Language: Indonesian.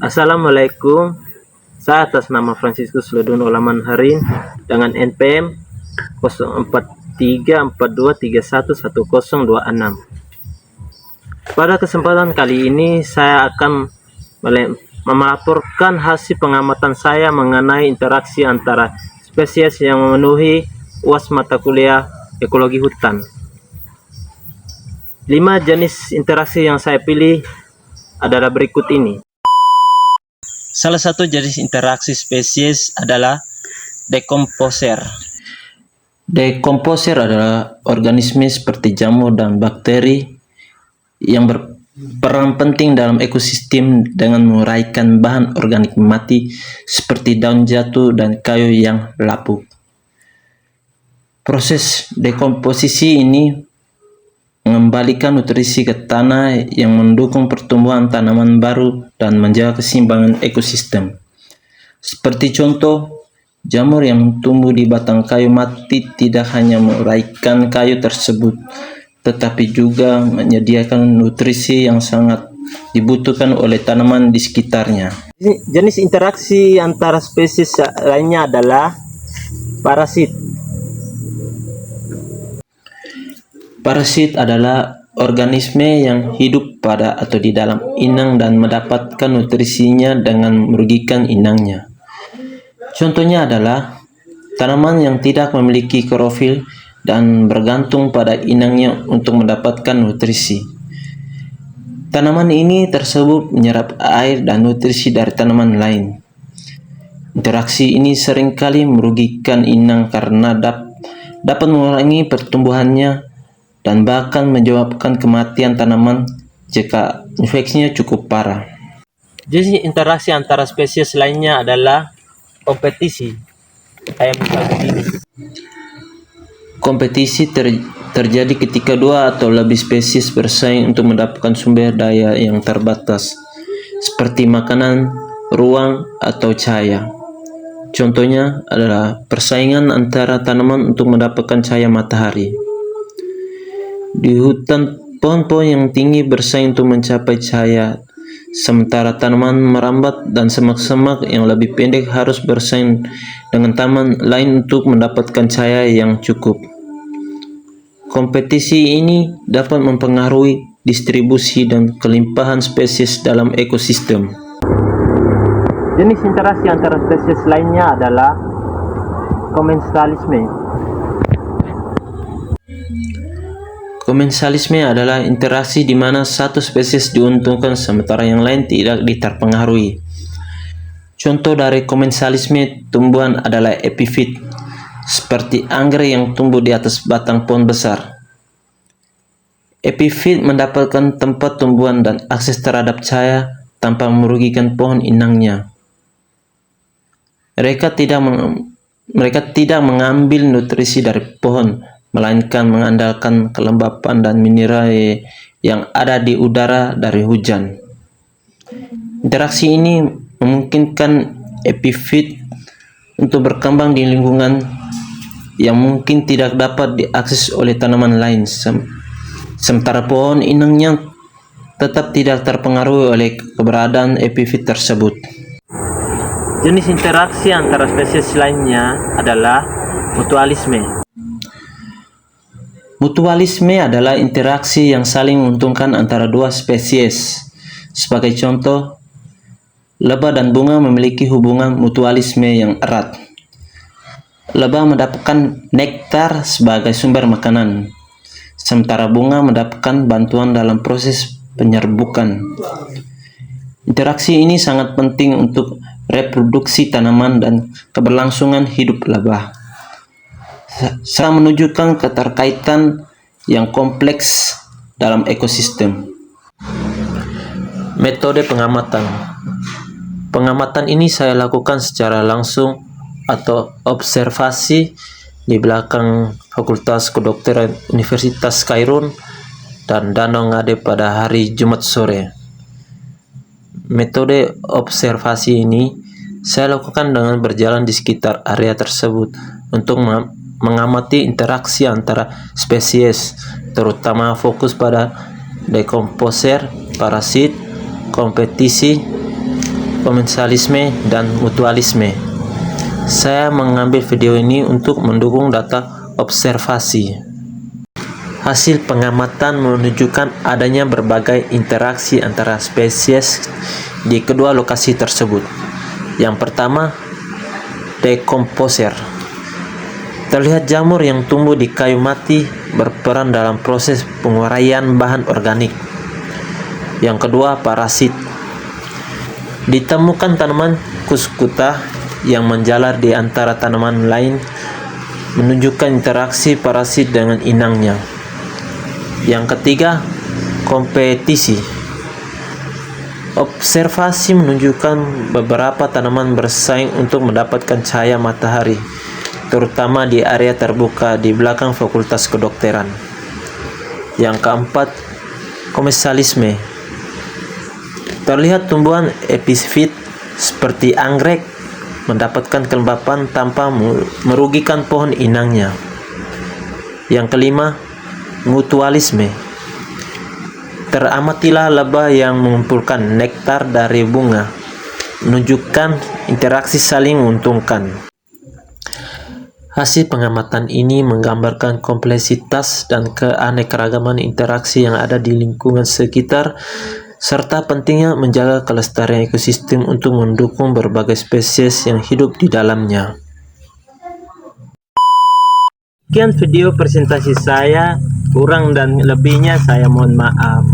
Assalamualaikum. Saya atas nama Franciscus Ledun Olaman Harin dengan NPM 043423111026. Pada kesempatan kali ini saya akan melaporkan hasil pengamatan saya mengenai interaksi antara spesies yang memenuhi UAS mata kuliah ekologi hutan. 5 jenis interaksi yang saya pilih adalah berikut ini. Salah satu jenis interaksi spesies adalah dekomposer. Dekomposer adalah organisme seperti jamur dan bakteri yang berperan penting dalam ekosistem dengan menguraikan bahan organik mati seperti daun jatuh dan kayu yang lapuk. Proses dekomposisi ini mengembalikan nutrisi ke tanah yang mendukung pertumbuhan tanaman baru dan menjaga keseimbangan ekosistem. Seperti contoh, jamur yang tumbuh di batang kayu mati tidak hanya menguraikan kayu tersebut, tetapi juga menyediakan nutrisi yang sangat dibutuhkan oleh tanaman di sekitarnya. Jenis interaksi antara spesies lainnya adalah parasit. Parasit adalah organisme yang hidup pada atau di dalam inang dan mendapatkan nutrisinya dengan merugikan inangnya. Contohnya adalah tanaman yang tidak memiliki klorofil dan bergantung pada inangnya untuk mendapatkan nutrisi. Tanaman ini tersebut menyerap air dan nutrisi dari tanaman lain. Interaksi ini seringkali merugikan inang karena dapat mengurangi pertumbuhannya dan bahkan menyebabkan kematian tanaman jika infeksinya cukup parah. Jenis interaksi antara spesies lainnya adalah kompetisi. Kompetisi terjadi ketika dua atau lebih spesies bersaing untuk mendapatkan sumber daya yang terbatas, seperti makanan, ruang, atau cahaya. Contohnya adalah persaingan antara tanaman untuk mendapatkan cahaya matahari. Di hutan, pohon-pohon yang tinggi bersaing untuk mencapai cahaya, sementara tanaman merambat dan semak-semak yang lebih pendek harus bersaing dengan tanaman lain untuk mendapatkan cahaya yang cukup. Kompetisi ini dapat mempengaruhi distribusi dan kelimpahan spesies dalam ekosistem. Jenis interaksi antara spesies lainnya adalah komensalisme. Komensalisme adalah interaksi di mana satu spesies diuntungkan sementara yang lain tidak terpengaruhi. Contoh dari komensalisme tumbuhan adalah epifit, seperti anggrek yang tumbuh di atas batang pohon besar. Epifit mendapatkan tempat tumbuhan dan akses terhadap cahaya tanpa merugikan pohon inangnya. Mereka tidak mengambil nutrisi dari pohon, melainkan mengandalkan kelembapan dan mineral yang ada di udara dari hujan. Interaksi ini memungkinkan epifit untuk berkembang di lingkungan yang mungkin tidak dapat diakses oleh tanaman lain, sementara pohon inangnya tetap tidak terpengaruhi oleh keberadaan epifit tersebut. Jenis interaksi antara spesies lainnya adalah mutualisme. Mutualisme adalah interaksi yang saling menguntungkan antara dua spesies. Sebagai contoh, lebah dan bunga memiliki hubungan mutualisme yang erat. Lebah mendapatkan nektar sebagai sumber makanan, sementara bunga mendapatkan bantuan dalam proses penyerbukan. Interaksi ini sangat penting untuk reproduksi tanaman dan keberlangsungan hidup lebah, serta menunjukkan keterkaitan yang kompleks dalam ekosistem. Metode pengamatan. Pengamatan ini saya lakukan secara langsung atau observasi di belakang Fakultas Kedokteran Universitas Kairun dan Danau Ngade pada hari Jumat sore. Metode observasi ini saya lakukan dengan berjalan di sekitar area tersebut untuk mengamati interaksi antara spesies, terutama fokus pada dekomposer, parasit, komensalisme, dan mutualisme. Saya mengambil video ini untuk mendukung data observasi. Hasil pengamatan menunjukkan adanya berbagai interaksi antara spesies di kedua lokasi tersebut. Yang pertama, dekomposer. Terlihat jamur yang tumbuh di kayu mati berperan dalam proses penguraian bahan organik. Yang kedua, parasit. Ditemukan tanaman kuskuta yang menjalar di antara tanaman lain, menunjukkan interaksi parasit dengan inangnya. Yang ketiga, kompetisi. Observasi menunjukkan beberapa tanaman bersaing untuk mendapatkan cahaya matahari, terutama di area terbuka di belakang Fakultas Kedokteran. Yang keempat, komensalisme. Terlihat tumbuhan epifit seperti anggrek mendapatkan kelembapan tanpa merugikan pohon inangnya. Yang kelima, mutualisme. Teramatilah lebah yang mengumpulkan nektar dari bunga, menunjukkan interaksi saling menguntungkan. Hasil pengamatan ini menggambarkan kompleksitas dan keanekaragaman interaksi yang ada di lingkungan sekitar, serta pentingnya menjaga kelestarian ekosistem untuk mendukung berbagai spesies yang hidup di dalamnya. Sekian video presentasi saya, kurang dan lebihnya saya mohon maaf.